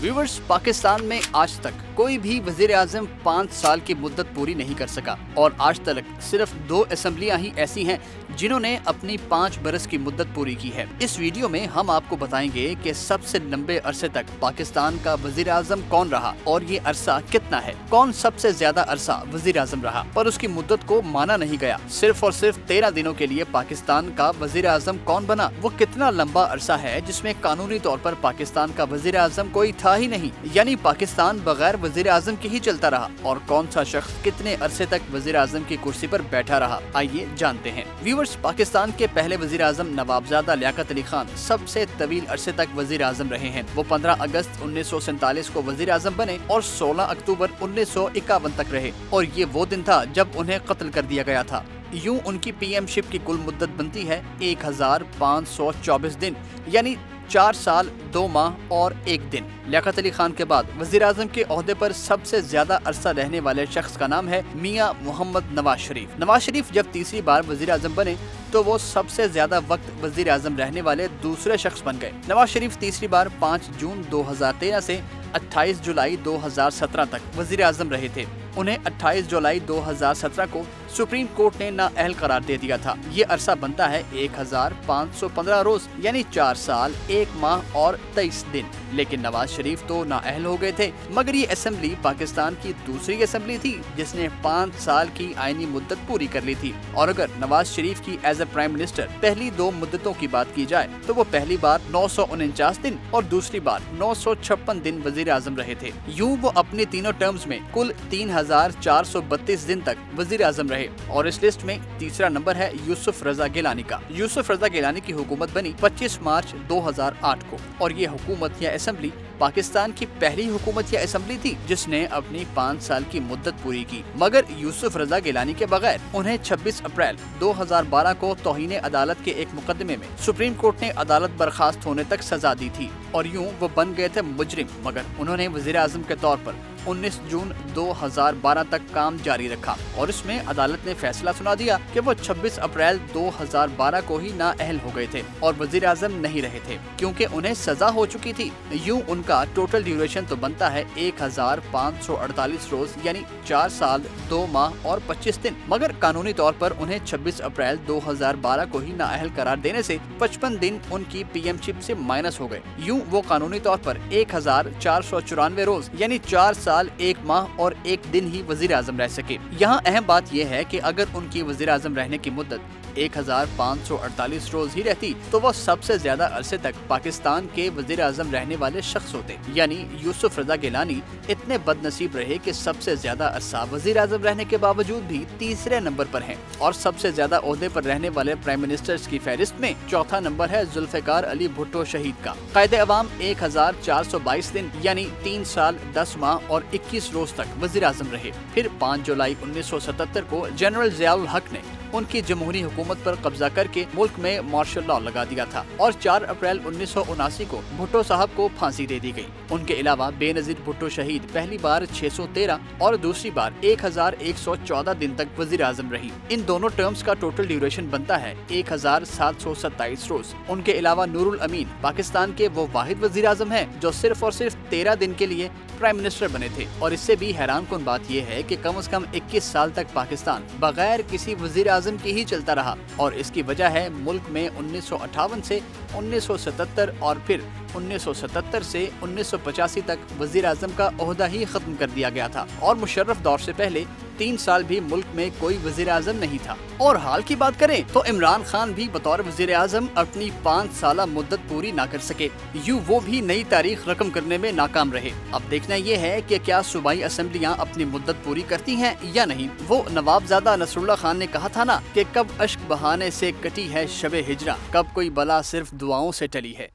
Viewers, Pakistan में आज तक कोई भी वजीर आजम 5 साल की मुद्दत पूरी नहीं कर सका और आज तक सिर्फ 2 असेंबलियां ही ऐसी हैं जिन्होंने अपनी 5 बरस की मुद्दत पूरी की है। इस वीडियो में हम आपको बताएंगे कि सबसे लंबे अरसे तक पाकिस्तान का वजीर आजम कौन रहा और ये अरसा कितना है, कौन सबसे ज्यादा अरसा वजीर आजम रहा पर उसकी मुद्दत को माना नहीं गया, सिर्फ और सिर्फ 13 दिनों के लिए पाकिस्तान का वजीर आजम कौन बना, वो कितना लंबा अरसा है जिसमें कानूनी तौर पर पाकिस्तान का वजीर आजम कोई था ही नहीं, यानी पाकिस्तान बगैर वजीर आजम के ही चलता रहा, और कौन सा शख्स कितने अरसे तक वजीर आजम की कुर्सी पर बैठा रहा, आइए जानते हैं। व्यूअर्स, पाकिस्तान के पहले वजीर आजम नवाबजादा लियाकत अली खान सबसे तवील अरसे तक वजीर आजम रहे हैं। वो 15 अगस्त 1947 को वजीर आजम बने और 16 अक्टूबर 1951 तक रहे, और ये वो दिन था जब उन्हें कत्ल कर दिया गया था। यूं उनकी पीएम शिप की कुल मुद्दत बनती है 1524 दिन, यानी 4 साल 2 माह और 1 दिन। लियाकत अली खान के बाद वजीर आजम के ओहदे पर सबसे ज्यादा अरसा रहने वाले शख्स का नाम है मियां मोहम्मद नवाज शरीफ। नवाज शरीफ जब तीसरी बार वजीर आजम बने तो वो सबसे ज्यादा वक्त वजीर आजम रहने वाले दूसरे शख्स बन गए। नवाज शरीफ तीसरी बार 5 जून 2013 से 28 जुलाई 2017 तक वजीर आजम रहे थे। उन्हें 28 जुलाई 2017 को सुप्रीम कोर्ट ने नाअहल करार दे दिया था। ये अरसा बनता है 1515 रोज, यानी 4 साल 1 माह और 23 दिन। लेकिन नवाज शरीफ तो नाअहल हो गए थे, मगर ये असेंबली पाकिस्तान की दूसरी असेंबली थी जिसने 5 साल की आईनी मुद्दत पूरी कर ली थी। और अगर नवाज शरीफ की एज ए प्राइम मिनिस्टर पहली 2 मुद्दतों की बात की जाए तो वो पहली बार 949 दिन और दूसरी बार 956 दिन वजीर आजम रहे थे। यूं वो अपनी तीनों टर्म्स में कुल 3432 दिन तक वजीर आजम रहे। और इस लिस्ट में तीसरा नंबर है यूसुफ रजा गिलानी का। यूसुफ रजा गिलानी की हुकूमत बनी 25 मार्च 2008 को, और ये हुकूमत या असेंबली पाकिस्तान की पहली हुकूमत या असेंबली थी जिसने अपनी 5 साल की मुद्दत पूरी की। मगर यूसुफ रजा गिलानी के बगैर उन्हें 26 अप्रैल 2012 को तौहीन अदालत के एक मुकदमे में सुप्रीम कोर्ट ने अदालत बर्खास्त होने तक सजा दी थी, और यूं वो बन गए थे मुजरिम। मगर उन्होंने वजीर आजम के तौर पर 19 जून 2012 तक काम जारी रखा, और इसमें अदालत ने फैसला सुना दिया कि वो 26 अप्रैल 2012 को ही नाअहल हो गए थे और वजीर आजम नहीं रहे थे क्योंकि उन्हें सजा हो चुकी थी। यूं उनका टोटल ड्यूरेशन तो बनता है 1548 रोज, यानी 4 साल 2 माह और 25 दिन। मगर कानूनी तौर पर उन्हें 26 अप्रैल 2012 को ही नाअहल करार देने से 55 दिन उनकी पीएम शिप से माइनस हो गए। यूं वो कानूनी तौर पर 1494 रोज, यानी 4 साल 1 माह और 1 दिन ही वजीर आजम रह सके। यहाँ अहम बात यह है कि अगर उनकी वजीर आजम रहने की मुद्दत 1548 रोज ही रहती तो वो सबसे ज्यादा अरसे तक पाकिस्तान के वजीर आजम रहने वाले शख्स होते। यानी यूसुफ रजा गिलानी इतने बदनसीब रहे कि सबसे ज्यादा अरसा वजीर आजम रहने के बावजूद भी तीसरे नंबर पर हैं, और सबसे ज्यादा ओहदे पर रहने वाले प्राइम मिनिस्टर्स की फहरिस्त में चौथा नंबर है जुल्फिकार अली भुट्टो शहीद का। कायदे अवाम 1422 दिन, यानी 3 साल 10 माह और 21 रोज तक वजीर आजम रहे। फिर 5 जुलाई 1977 को जनरल ज़ियाउल हक ने उनकी जमहूरी हुकूमत पर कब्जा करके मुल्क में मार्शल लॉ लगा दिया था, और 4 अप्रैल 1979 को भुट्टो साहब को फांसी दे दी गई। उनके अलावा बेनजीर भुट्टो शहीद पहली बार 613 और दूसरी बार 1114 दिन तक वजीर आजम रही। इन दोनों टर्म्स का टोटल ड्यूरेशन बनता है 1727 रोज। उनके अलावा नूरुल अमीन पाकिस्तान के वो वाहिद वजीर आजम है जो सिर्फ और सिर्फ 13 दिन के लिए प्राइम मिनिस्टर बने थे। और इससे भी हैरान कुन बात यह है कि कम से कम 21 साल तक पाकिस्तान बगैर किसी वजीर आजम के ही चलता रहा, और इसकी वजह है मुल्क में 1958 से 1977 और फिर 1977 से 1985 तक वजीर आजम का ओहदा ही खत्म कर दिया गया था, और मुशर्रफ दौर से पहले 3 साल भी मुल्क में कोई वजीर आजम नहीं था। और हाल की बात करें तो इमरान खान भी बतौर वजीर आजम अपनी 5 साला मुद्दत पूरी ना कर सके। यूं वो भी नई तारीख रकम करने में नाकाम रहे। अब देखना ये है कि क्या सूबाई असेंबलियां अपनी मुद्दत पूरी करती हैं या नहीं। वो नवाबजादा नसरुल्लाह खान ने कहा था ना कि कब अश्क बहाने से कटी है शबे हिजरा, कब कोई बला सिर्फ दुआओं से टली है।